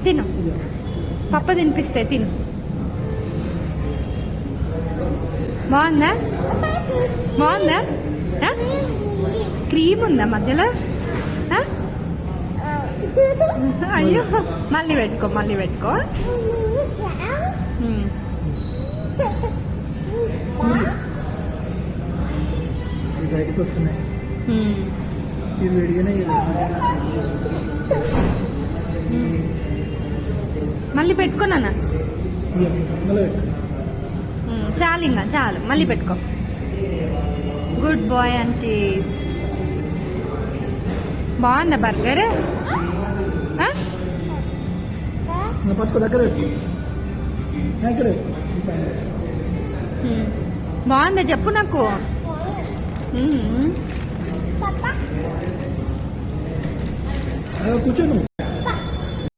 తిను. పప్ప తినిపిస్తే తిను. బాగుందా? బాగుందా? క్రీమ్ ఉందా మధ్యలో? అయ్యో, మళ్ళీ పెట్టుకో, మళ్ళీ పెట్టుకో. బయటకు వస్తున్నాయి. ఇది వేడిగానే మళ్ళీ పెట్టుకోనా? చాలు, ఇంకా చాలు, మళ్ళీ పెట్టుకో. గుడ్ బాయ్ అంచి. బాగుందా బర్గర్? పట్టుకో, దగ్గర బాగుందా చెప్పు నాకు. కూర్చోను.